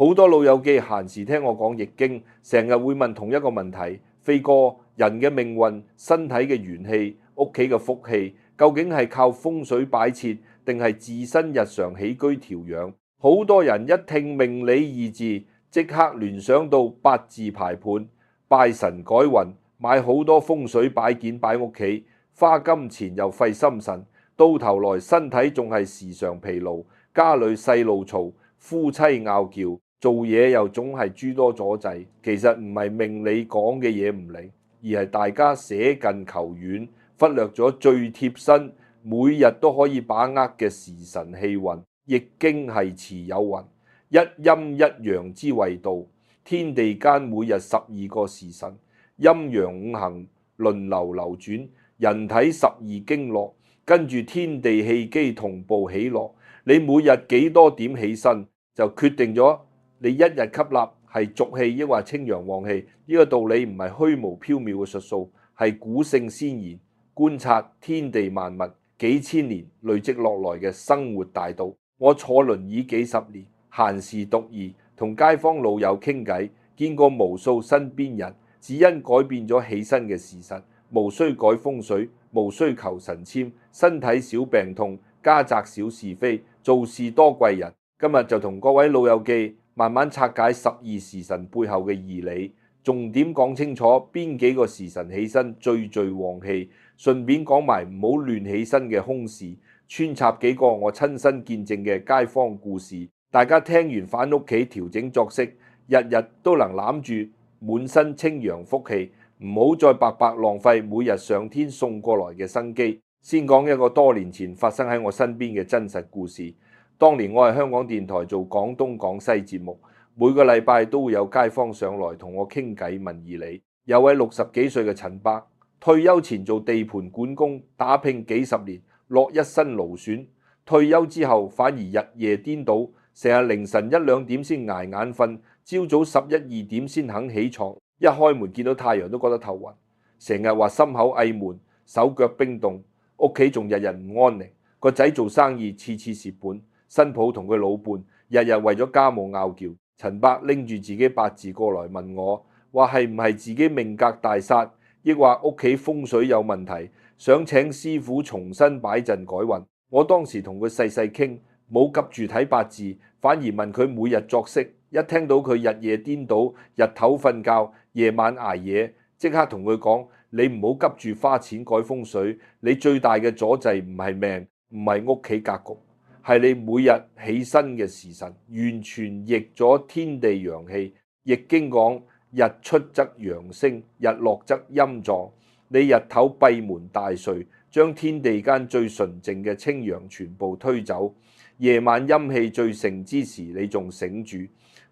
好多老友記閒時聽我講易經，成日會問同一個問題：飛哥，人嘅命運、身體嘅元氣、屋企嘅福氣，究竟係靠風水擺設，定係自身日常起居調養？好多人一聽命理二字，即刻聯想到八字排盤、拜神改運，買好多風水擺件擺屋企，花金錢又費心神，到頭來身體仲係時常疲勞，家裏細路嘈，夫妻拗撬，做嘢又總係諸多阻滯。其實唔係命理講嘅嘢唔靈，而係大家捨近求遠，忽略咗最貼身、每日都可以把握嘅時辰氣運。易經係辭有云：一陰一陽之謂道，天地間每日12個時辰，陰陽五行輪流轉，人體12經絡，跟住天地氣機同步起落。你每日幾多點起身，就決定咗你一日吸納係濁氣抑或清陽旺氣。呢個道理唔係虛無縹緲嘅術數，係古聖先賢觀察天地萬物幾千年累積落來嘅生活大道。我坐輪椅幾十年，閒時獨宜，同街坊老友傾偈，見過無數身邊人，只因改變咗起身嘅時辰，無需改風水，無需求神籤，身體少病痛，家宅少是非，做事多貴人。今日就同各位老友記慢慢拆解12時辰背後嘅義理，重點講清楚邊幾個時辰起身最旺氣，順便講埋唔好亂起身嘅凶事，穿插幾個我親身見證嘅街坊故事，大家聽完返屋企調整作息，日日都能攬住滿身清陽福氣，唔好再白白浪費每日上天送過來嘅生機。先講一個多年前發生喺我身邊嘅真實故事。當年我係香港電台做廣東廣西節目，每個禮拜都會有街坊上來同我傾偈問義理。有位60幾歲嘅陳伯，退休前做地盤管工，打拼幾十年，落一身勞損，退休之後反而日夜顛倒，成日凌晨1、2點先捱眼瞓，朝早11、2點先肯起床，一開門見到太陽都覺得頭暈，成日話心口翳悶，手腳冰凍，屋企仲日日唔安寧，個仔做生意次次蝕本，新抱同佢老伴日日為咗家務拗撬。陳伯拎住自己八字過來問我，話係唔係自己命格大煞，抑或屋企風水有問題，想請師傅重新擺陣改運。我當時同佢細細傾，冇急住睇八字，反而問佢每日作息。一聽到佢日夜顛倒，日頭瞓覺，夜晚捱夜，即刻同佢講：你唔好急住花錢改風水，你最大嘅阻滯唔係命，唔係屋企格局，係你每日起身嘅時辰，完全逆咗天地陽氣。易經講：日出則陽升，日落則陰壯。你日頭閉門大睡，將天地間最純淨嘅清陽全部推走；夜晚陰氣最盛之時，你仲醒住，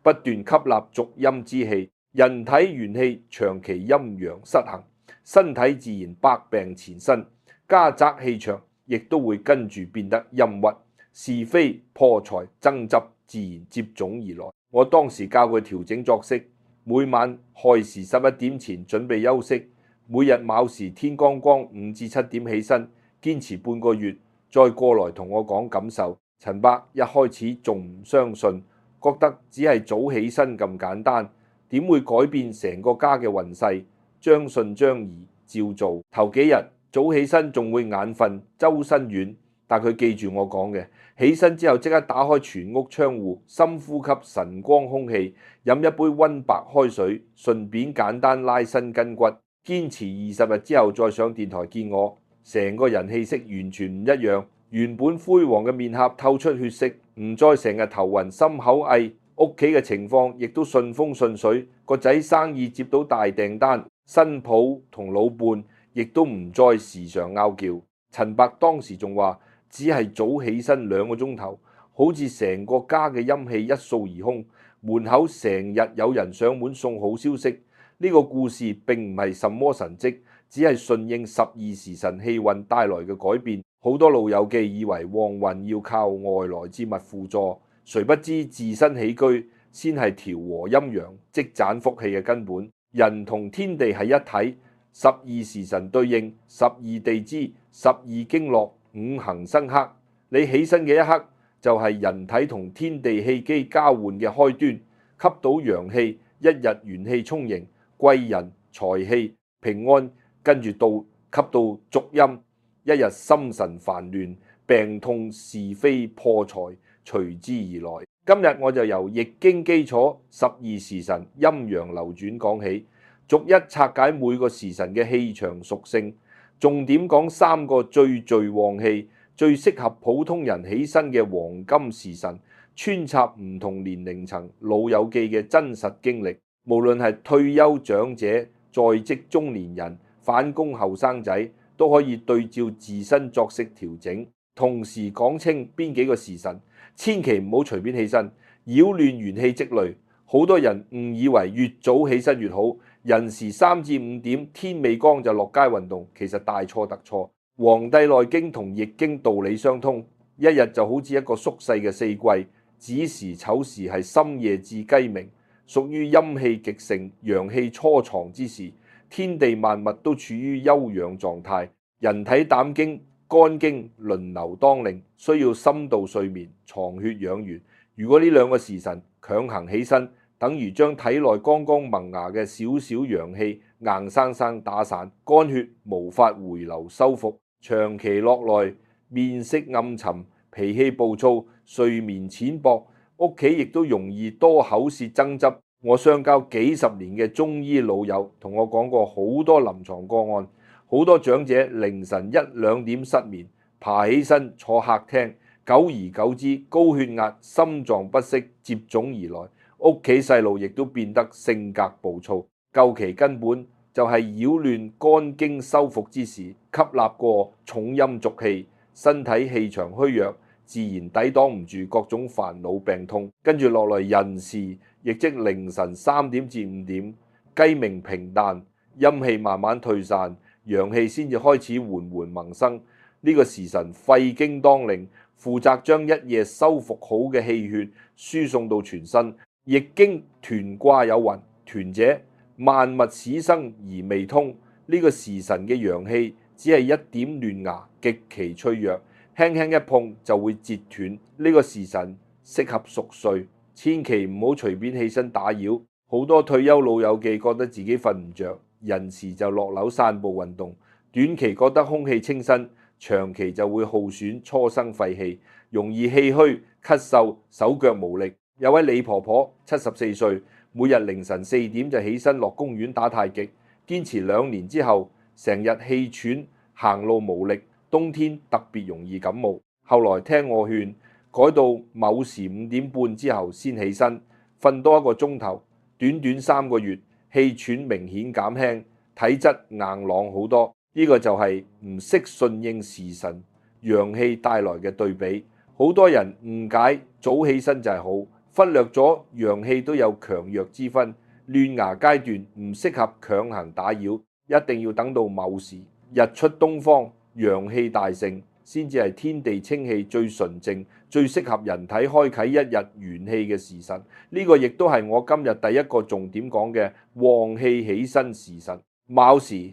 不斷吸納濁陰之氣。人體元氣長期陰陽失衡，身體自然百病纏身，家宅氣場亦都會跟住變得陰鬱，是非破財爭執自然接踵而來。我當時教佢調整作息，每晚亥時11點前準備休息，每日卯時天光光5至7點起身，堅持半個月，再過來同我講感受。陳伯一開始仲唔相信，覺得只係早起身咁簡單，點會改變成個家嘅運勢？將信將疑，照做。頭幾日早起身仲會眼瞓、周身軟，但佢記住我講嘅，起身之後即刻打開全屋窗戶，深呼吸晨光空氣，飲一杯溫白開水，順便簡單拉伸筋骨。堅持20日之後再上電台見我，成個人氣息完全唔一樣，原本灰黃嘅面頰透出血色，唔再成日頭暈心口翳，屋企嘅情況亦都順風順水，個仔生意接到大訂單，新抱同老伴亦都唔再時常拗撬。陳伯當時仲話，只係早起身2個鐘頭，好似成個家嘅陰氣一掃而空，門口成日有人上門送好消息。呢個故事並唔係什麼神蹟，只係順應12時辰氣運帶來嘅改變。好多老友記以為旺運要靠外來之物輔助，誰不知自身起居先係調和陰陽、積攢福氣嘅根本。人同天地係一體，12時辰對應12地支、12經絡、5行生克。你起身嘅一刻就係人體同天地氣機交換嘅開端。吸到陽氣，一日元氣充盈，貴人財氣平安，跟住到吸到足陰，一日心神煩亂，病痛是非破財隨之而來。今日我就由易經基礎12時辰陰陽流轉講起，逐一拆解每個時辰嘅氣場屬性，重點講3個最聚旺氣、最適合普通人起身嘅黃金時辰，穿插唔同年齡層老友記嘅真實經歷，無論係退休長者、在職中年人、返工後生仔，都可以對照自身作息調整，同時講清邊幾個時辰。千祈唔好隨便起身，擾亂元氣積累。好多人誤以為越早起身越好，人時3至5點天未光就落街運動，其實大錯特錯。《黃帝內經》同《易經》道理相通，一日就好似一個縮細嘅4季，子時丑時係深夜至雞鳴，屬於陰氣極盛、陽氣初藏之時，天地萬物都處於休養狀態，人體膽經、肝經輪流當令，需要深度睡眠、藏血養元。如果呢2個時辰強行起身，等於將體內剛剛萌芽嘅少少陽氣硬生生打散，肝血無法回流修復，長期落來面色暗沉、脾氣暴躁、睡眠淺薄，屋企亦都容易多口舌爭執。我相交幾十年嘅中醫老友同我講過好多臨床個案。好多長者凌晨1、2點失眠，爬起身坐客廳，久而久之高血壓、心臟不適接踵而來，屋企細路亦都變得性格暴躁。究其根本就係擾亂肝經修復之時，吸納過重陰濁氣，身體氣場虛弱，自然抵擋唔住各種煩惱病痛。跟住落來人時，亦即凌晨3點至5點，雞鳴平淡，陰氣慢慢退散，陽氣先至開始緩緩萌生。呢個時辰肺經當令，負責將一夜修復好嘅氣血輸送到全身。易經屯卦有云：屯者，萬物始生而未通。呢個時辰嘅陽氣只係一點嫩芽，極其脆弱，輕輕一碰就會截斷。呢個時辰適合熟睡，千祈唔好隨便起身打擾。好多退休老友記覺得自己瞓唔着，人時就落樓散步運動，短期覺得空氣清新，長期就會耗損初生肺氣，容易氣虛、咳嗽、手腳無力。有位李婆婆74歲，每日凌晨4點就起身落公園打太極，堅持2年之後，成日氣喘、行路無力，冬天特別容易感冒。後來聽我勸，改到某時5點半之後先起身，瞓多1個鐘頭，短短3個月，氣喘明顯減輕，體質硬朗好多。呢個就係唔識順應時辰陽氣帶來嘅對比。好多人誤解早起身就係好，忽略咗陽氣都有強弱之分。嫩芽階段唔適合強行打擾，一定要等到卯時，日出東方，陽氣大盛，先至係天地清氣最純正、最適合人體開啟一日元氣嘅時辰。呢個亦都係我今日第一個重點講嘅旺氣起身時辰。卯時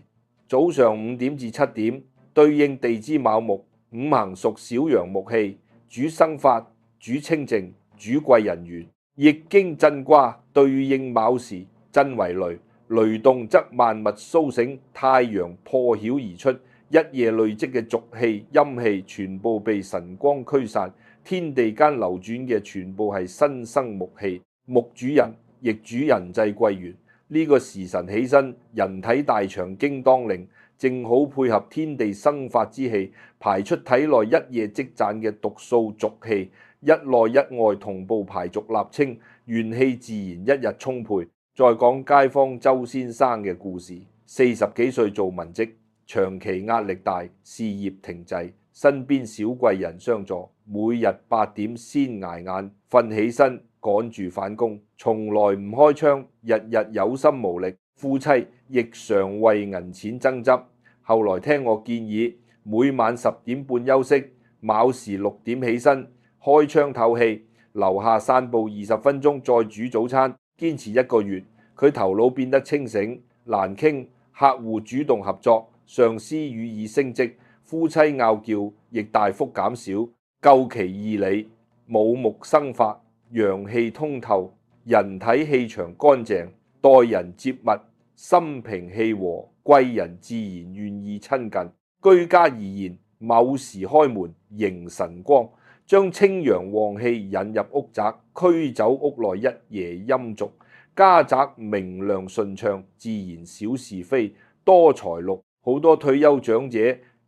早上5點至7點，對應地支卯木，五行屬小陽木氣，主生發、主清靜、主貴人緣。易經震卦對應卯時，震為雷，雷動則萬物甦醒，太陽破曉而出，一夜累積嘅濁氣、陰氣全部被晨光驅散，天地間流轉嘅全部係新生木氣，木主人，亦主人際貴緣。呢個時辰起身，人體大腸經當令，正好配合天地生發之氣，排出體內一夜積攢嘅毒素濁氣，一內一外同步排濁納清，元氣自然一日充沛。再講街坊周先生嘅故事，40幾歲做文職，長期壓力大，事業停滯，身邊小貴人相助，每日8點先捱眼，瞓起身趕住返工，從來唔開窗，日日有心無力，夫妻亦常為銀錢爭執。後來聽我建議，每晚10點半休息，卯時6點起身，開窗透氣，樓下散步20分鐘，再煮早餐，堅持1個月，佢頭腦變得清醒，難傾，客戶主動合作，上司予以升職，夫妻拗撬亦大幅減少。究其義理，卯木生發，陽氣通透，人體氣場乾淨，待人接物心平氣和，貴人自然願意親近。居家而言，卯時開門迎晨光，將清陽旺氣引入屋宅，驅走屋內一夜陰濁。家宅明亮順暢，自然少是非，多財祿。好多退休長者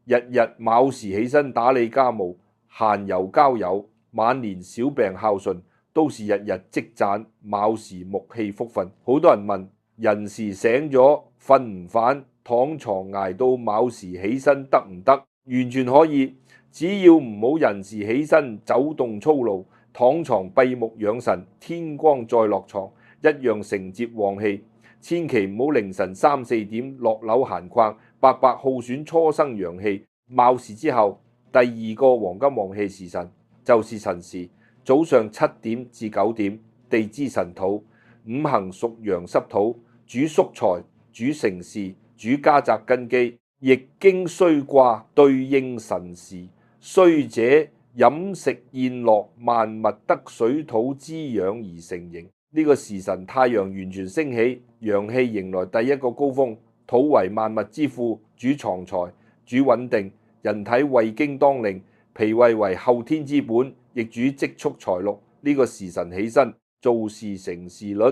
日日卯時起身打理家務，閒遊交友，晚年小病孝順，都是日日積攢卯時木氣福分。好多人問人時醒咗瞓唔反，躺床捱到卯時起身得唔得？完全可以，只要唔好人時起身走動操勞，躺床閉目養神，天光再落床，一樣承接旺氣。千祈唔好凌晨3、4點落樓閒逛，白白耗損初生陽氣。卯時之後，第二個黃金旺氣時辰就是辰時，早上7點至9點，地支辰土，五行屬陽濕土，主宿財，主成事，主家宅根基。易經須卦對應辰時，須者飲食宴樂，萬物得水土滋養而成形。呢個時辰太陽完全升起，陽氣迎來第一個高峰。土為萬物之父，主藏財，主穩定。人體胃經當令，脾胃為後天之本，亦主積蓄財祿。呢個時辰起身，做事成事率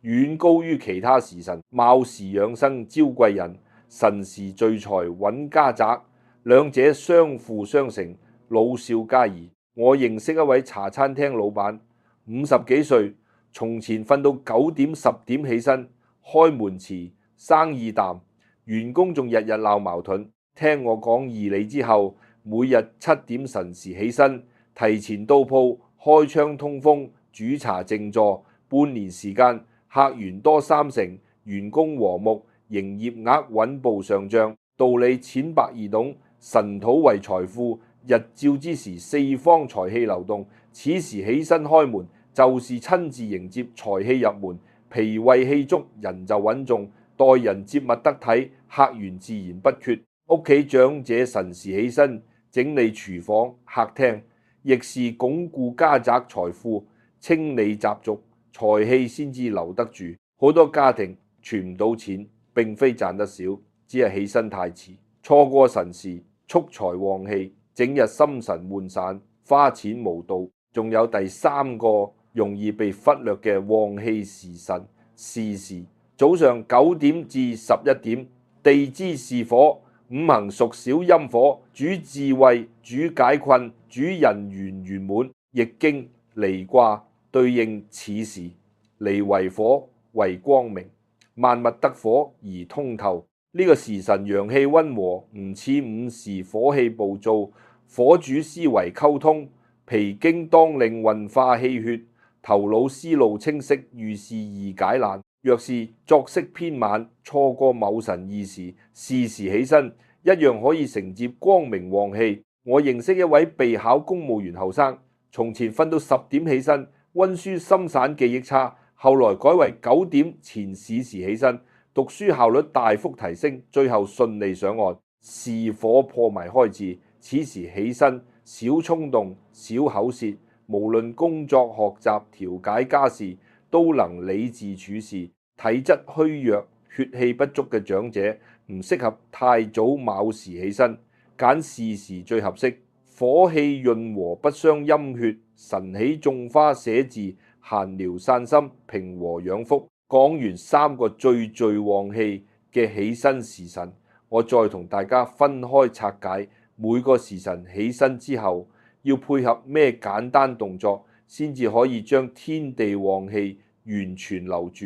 遠高於其他時辰。卯時養生招貴人，辰時聚財穩家宅，兩者相輔相成，老少皆宜。我認識一位茶餐廳老闆，50幾歲。從前瞓到9點10點起身，開門遲，生意淡，員工仲日日鬧矛盾。聽我講義理之後，每日7點辰時起身，提前到鋪，開窗通風，煮茶靜坐，半年時間，客源多3成，員工和睦，營業額穩步上漲。道理淺白易懂，辰土為財富，日照之時，四方財氣流動。此時起身開門，就是親自迎接財氣入門，脾胃氣足，人就穩重，待人接物得體，客源自然不缺。屋企長者辰時起身，整理廚房、客廳，亦是鞏固家宅財富，清理雜俗，財氣先至留得住。好多家庭存唔到錢，並非賺得少，只係起身太遲，錯過辰時，蓄財旺氣，整日心神渙散，花錢無度。仲有第3個容易被忽略嘅旺氣時辰，巳時，早上9點至11點，地支是火，五行屬小陰火，主智慧，主解困，主人緣圓滿。易經離卦對應此時，離為火，為光明，萬物得火而通透。呢個時辰陽氣溫和，唔似午時火氣暴躁。火主思維溝通，脾經當令運化氣血，頭腦思路清晰，遇事易解難。若是作息偏晚，錯過卯辰巳時，巳時起身，一樣可以承接光明旺氣。我認識一位備考公務員後生，從前瞓到10點起身，溫書心散記憶差，後來改為9點前巳時起身，讀書效率大幅提升，最後順利上岸。巳火破埋開智，此時起身，少衝動，少口舌，無論工作、學習、調解家事，都能理智處事。體質虛弱、血氣不足嘅長者唔適合太早卯時起身，揀巳時最合適。火氣潤和，不傷陰血，晨起種花寫字，閒聊散心，平和養福。講完3個最旺氣嘅起身時辰，我再同大家分開拆解每個時辰起身之後要配合咩簡單動作，先至可以將天地旺氣完全留住，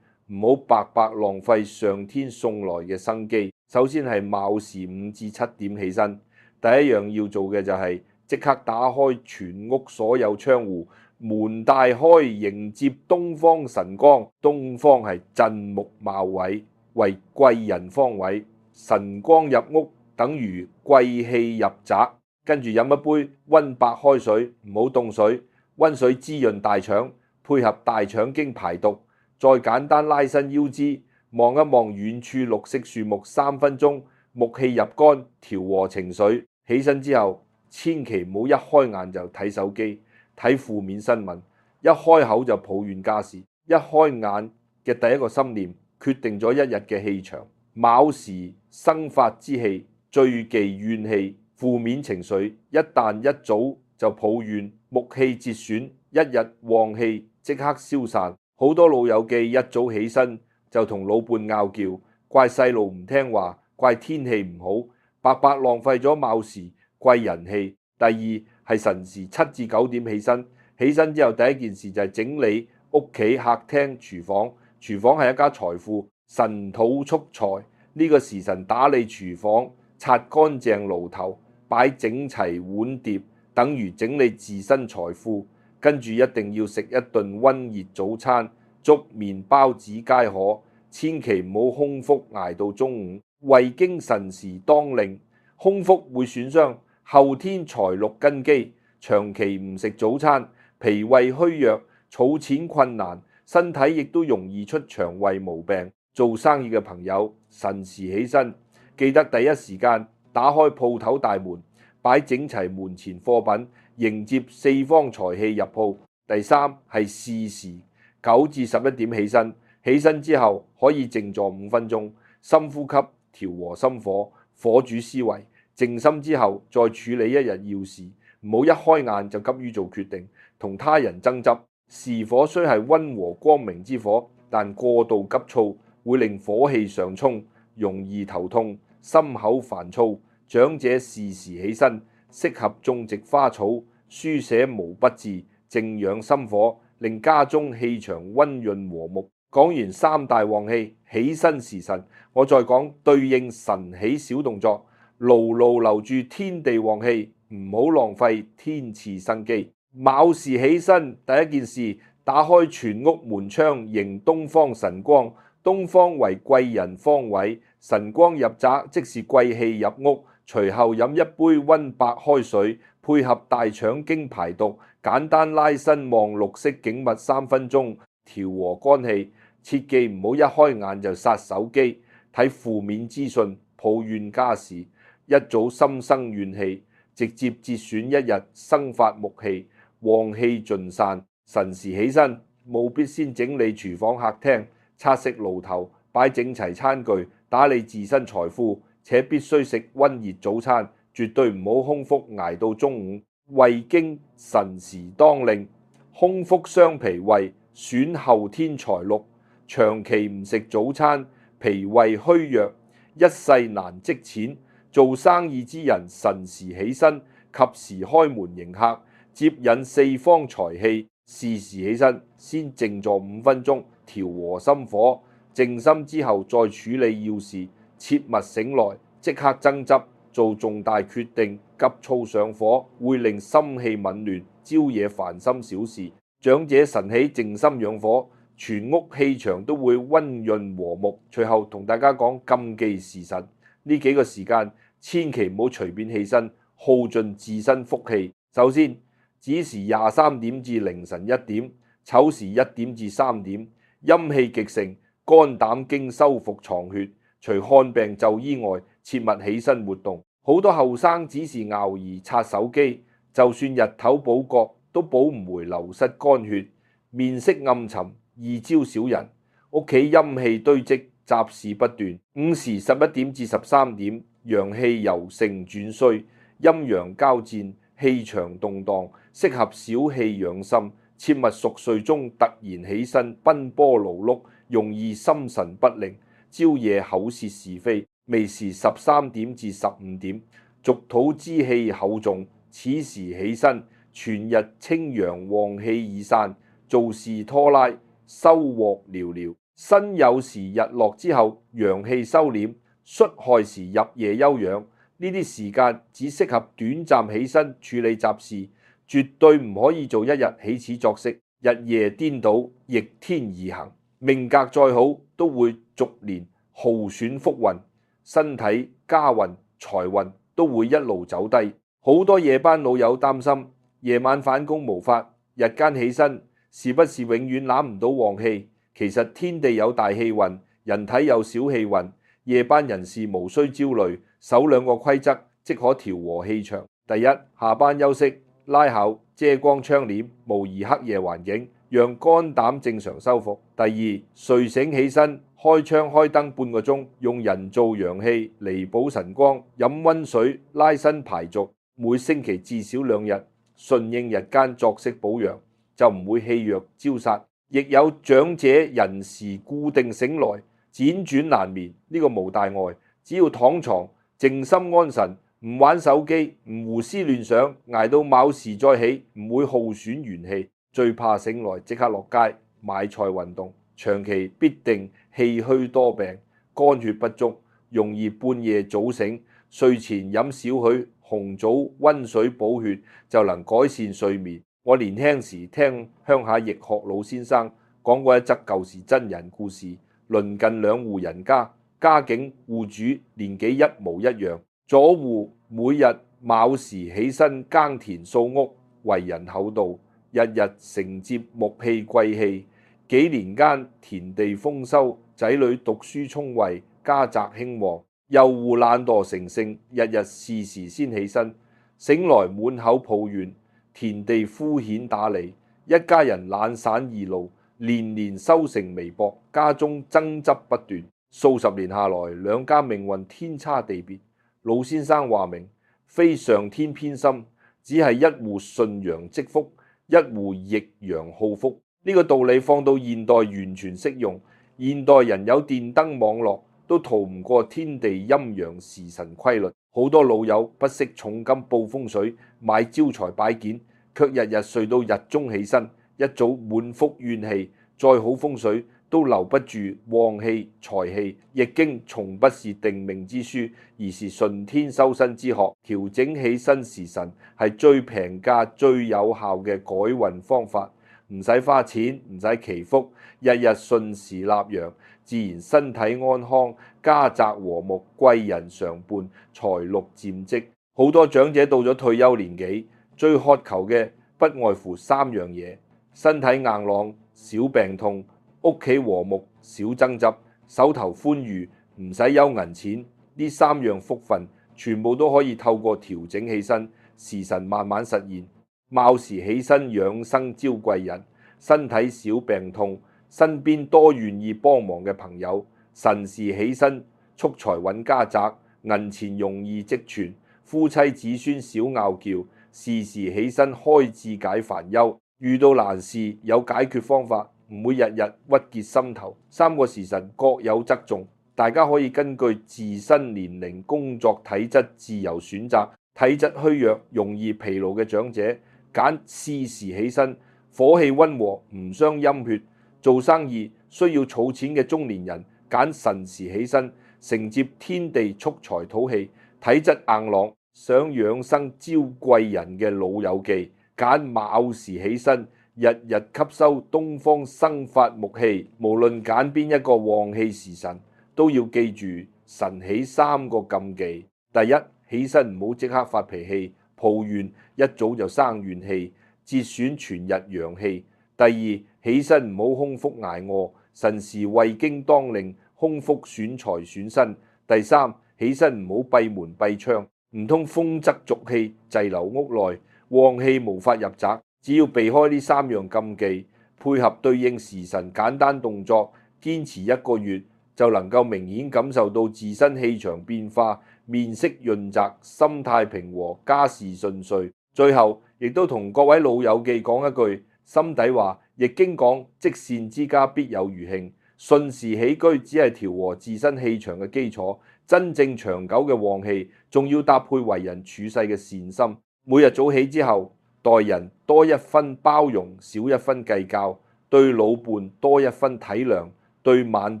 唔好白白浪費上天送來嘅生機。首先係卯時5至7點起身，第一樣要做嘅就係即刻打開全屋所有窗戶，門大開，迎接東方晨光。東方係震木茂位，為貴人方位，晨光入屋等於貴氣入宅。跟住飲一杯溫白開水，唔好凍水，溫水滋潤大腸，配合大腸經排毒。再簡單拉伸腰肢，望一望遠處綠色樹木3分鐘，木氣入肝，調和情緒。起身之後，千祈唔好一開眼就睇手機、睇負面新聞，一開口就抱怨家事。一開眼嘅第一個心念，決定咗一日嘅氣場。卯時生發之氣，最忌怨氣，負面情緒一旦一早就抱怨，木氣折損，一日旺氣即刻消散。好多老友記一早起身就同老伴拗撬，怪細路唔聽話，怪天氣唔好，白白浪費咗卯時貴人氣。第二係辰時7至9點起身，起身之後第一件事就係整理屋企、客廳、廚房。廚房係一家財庫，辰土畜財，呢個時辰打理廚房，擦乾淨爐頭，擺整齊碗碟，等於整理自身財富。跟住一定要食一頓溫熱早餐，粥麵包子皆可，千祈唔好空腹捱到中午。胃經辰時當令，空腹會損傷後天財祿根基，長期唔食早餐，脾胃虛弱，儲錢困難，身體亦都容易出腸胃毛病。做生意嘅朋友，辰時起身，記得第一時間打開鋪頭大門，擺整齊門前貨品，迎接四方財氣入鋪。第三係巳時9至11點起身，起身之後可以靜坐5分鐘，深呼吸，調和心火，火主思維。靜心之後再處理一日要事，唔好一開眼就急於做決定，同他人爭執。巳火雖係溫和光明之火，但過度急躁會令火氣上衝，容易頭痛、心口煩躁。長者巳時起身，適合種植花草、書寫毛筆字，靜養心火，令家中氣場溫潤和睦。講完三大旺氣起身時辰，我再講對應晨起小動作，牢牢留住天地旺氣，唔好浪費天賜生機。卯時起身，第一件事打開全屋門窗，迎東方神光。東方為貴人方位，神光入宅即是貴氣入屋。隨後飲一杯溫白開水，配合大腸經排毒，簡單拉伸望綠色景物3分鐘，調和肝氣。切記唔好一開眼就殺手機，睇負面資訊，抱怨家事，一早心生怨氣，直接折損一日，生發木氣，旺氣盡散。辰時起身，務必先整理廚房客廳，擦拭爐頭，擺整齊餐具，打理自身財富，且必須食溫熱早餐，絕對唔好空腹捱到中午。胃經辰時當令，空腹傷脾胃，損後天財祿。長期唔食早餐，脾胃虛弱，一世難積錢。做生意之人，辰時起身，及時開門迎客，接引四方財氣。巳時起身，先靜坐5分鐘，調和心火。靜心之後再處理要事，切勿醒來即刻爭執，做重大決定急躁上火，會令心氣紊亂，招惹煩心小事。長者晨起靜心養火，全屋氣場都會溫潤和睦。隨後同大家講禁忌時辰，呢幾個時間千祈唔好隨便起身，耗盡自身福氣。首先，子時23點至凌晨1點，丑時1點至3點，陰氣極盛，肝膽經修復藏血。除看病就醫外，切勿起身活動。好多後生只是熬兒刷手機，就算日頭補覺都補唔回流失肝血，面色暗沉，易招小人。屋企陰氣堆積，雜事不斷。午時11點至13點，陽氣由盛轉衰，陰陽交戰，氣場動盪，適合小氣養心。切勿熟睡中突然起身，奔波勞碌，容易心神不寧，招惹口舌是非。未時13點至15點，屬土之氣厚重，此時起身，全日清陽旺氣已散，做事拖拉，收穫寥寥。辛酉時日落之後，陽氣收斂，戌亥時入夜休養。呢啲時間只適合短暫起身處理雜事，絕對唔可以做一日起始作息，日夜顛倒，逆天而行。命格再好，都會逐年耗損福運，身體、家運、財運都會一路走低。好多夜班老友擔心夜晚返工無法，日間起身是不是永遠攬唔到旺氣？其實天地有大氣運，人體有小氣運，夜班人士無需焦慮，守2個規則即可調和氣場。第一，下班休息，拉口遮光窗簾，模擬黑夜環境，讓肝膽正常修復。第二，睡醒起身，開窗開燈半個鐘，用人造陽氣彌補晨光，飲溫水拉伸排毒，每星期至少2日，順應日間作息保養，就唔會氣弱招殺。亦有長者人時固定醒來，輾轉難眠，呢個無大礙，只要躺床靜心安神，唔玩手機，唔胡思亂想，捱到卯時再起，唔會耗損元氣。最怕醒來即刻落街買菜運動，長期必定氣虛多病，肝血不足，容易半夜早醒。睡前飲少許紅棗溫水補血，就能改善睡眠。我年輕時聽鄉下易學老先生講過一則舊時真人故事，鄰近2戶人家，家境戶主年紀一模一樣。左戶每日卯時起身耕田掃屋，為人厚道，日日承接木器貴器，幾年間田地豐收，仔女讀書聰慧，家宅興旺。右戶懶惰成性，日日是時先起身，醒來滿口抱怨，田地敷衍打理，一家人懶散易怒，年年收成微薄，家中爭執不斷。數十年下來，兩家命運天差地別。老先生話明，非上天偏心，只係一戶順陽積福，一戶逆陽耗福。呢個道理放到現代完全適用。現代人有電燈網絡，都逃唔過天地陰陽時辰規律。好多老友不惜重金報風水，買招財擺件，卻日日睡到日中起身，一早滿腹怨氣。再好風水都留不住旺氣財氣。易經從不是定命之書，而是順天修身之學。調整起身時辰係最平價最有效嘅改運方法，唔使花錢，唔使祈福，日日順時立陽，自然身體安康，家宅和睦，貴人常伴，財祿漸積。好多長者到咗退休年紀，最渴求嘅不外乎3樣嘢：身體硬朗，少病痛；屋企和睦，少爭執；手頭寬裕，唔使憂銀錢。呢3樣福分，全部都可以透過調整起身時辰慢慢實現。卯時起身養生招貴人，身體少病痛，身邊多願意幫忙嘅朋友；辰時起身蓄財穩家宅，銀錢容易積存，夫妻子孫少拗撬；巳時起身開智解煩憂，遇到難事有解決方法，唔會日日鬱結心頭。3個時辰各有側重，大家可以根據自身年齡、工作體質自由選擇。體質虛弱、容易疲勞嘅長者，揀巳時起身，火氣溫和，唔傷陰血。做生意需要儲錢嘅中年人，揀辰時起身，承接天地蓄財土氣。體質硬朗，想養生招貴人嘅老友記，揀卯時起身，日日吸收東方生發木氣。無論揀邊一個旺氣時辰，都要記住晨起3個禁忌。第一，起身唔好即刻發脾氣，抱怨一早就生怨氣，節損全日陽氣。第二，起身唔好空腹挨餓，辰時胃經當令，空腹損財損身。第三，起身唔好閉門閉窗，唔通風則濁氣滯留屋內，旺氣無法入宅。只要避開呢3樣禁忌，配合對應時辰簡單動作，堅持1個月，就能夠明顯感受到自身氣場變化，面色潤澤，心態平和，家事順遂。最後亦都同各位老友記講一句心底話，易經講積善之家必有餘慶。順時起居只係調和自身氣場嘅基礎，真正長久嘅旺氣仲要搭配為人處世嘅善心。每日早起之後，待人多1分包容，少1分計較；對老伴多1分體諒，對晚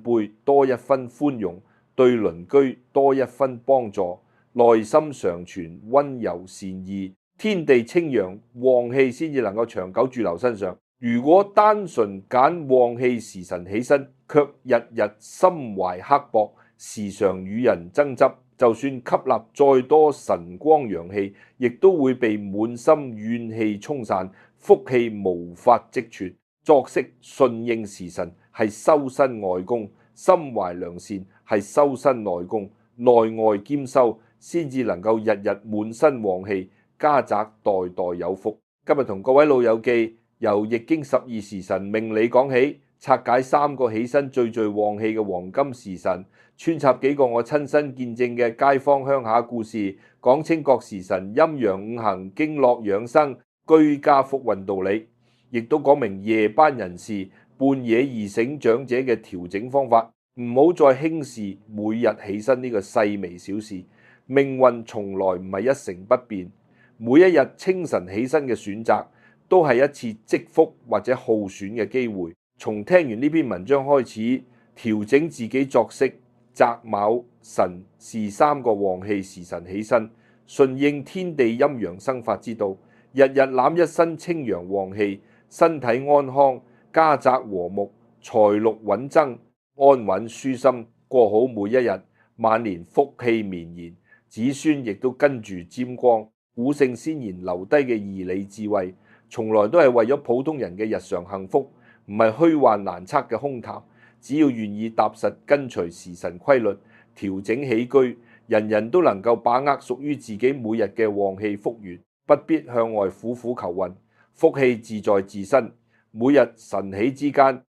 輩多1分寬容，對鄰居多1分幫助。內心常存溫柔善意，天地清揚，旺氣先至能夠長久駐留身上。如果單純揀旺氣時辰起身，卻日日心懷刻薄，時常與人爭執，就算吸納再多晨光陽氣，亦都會被滿心怨氣沖散，福氣無法積存。作息順應時辰係修身外功，心懷良善係修身內功，內外兼修，先至能夠日日滿身旺氣，家宅代代有福。今日同各位老友記由易經12時辰命理講起，拆解3個起身最旺氣嘅黃金時辰，穿插幾個我親身見證嘅街坊鄉下故事，講清各時辰陰陽五行、經絡養生、居家福運道理，亦都講明夜班人士、半夜易醒長者嘅調整方法，唔好再輕視每日起身呢個細微小事。命運從來唔係一成不變，每一日清晨起身嘅選擇都係一次積福或者耗損嘅機會。從聽完呢篇文章開始，調整自己作息，擇卯辰巳3個旺氣時辰起身，順應天地陰陽生發之道，日日攬一身清陽旺氣，身體安康，家宅和睦，財祿穩增，安穩舒心，過好每一日，晚年福氣綿延，子孫亦都跟住沾光。古聖先賢留低嘅義理智慧，從來都係為咗普通人嘅日常幸福，唔係虛幻難測嘅空談。只要願意踏實跟隨時辰規律，調整起居，人人都能夠把握屬於自己每日嘅旺氣福緣，不必向外苦苦求運，福氣自在自身。每日晨起之間，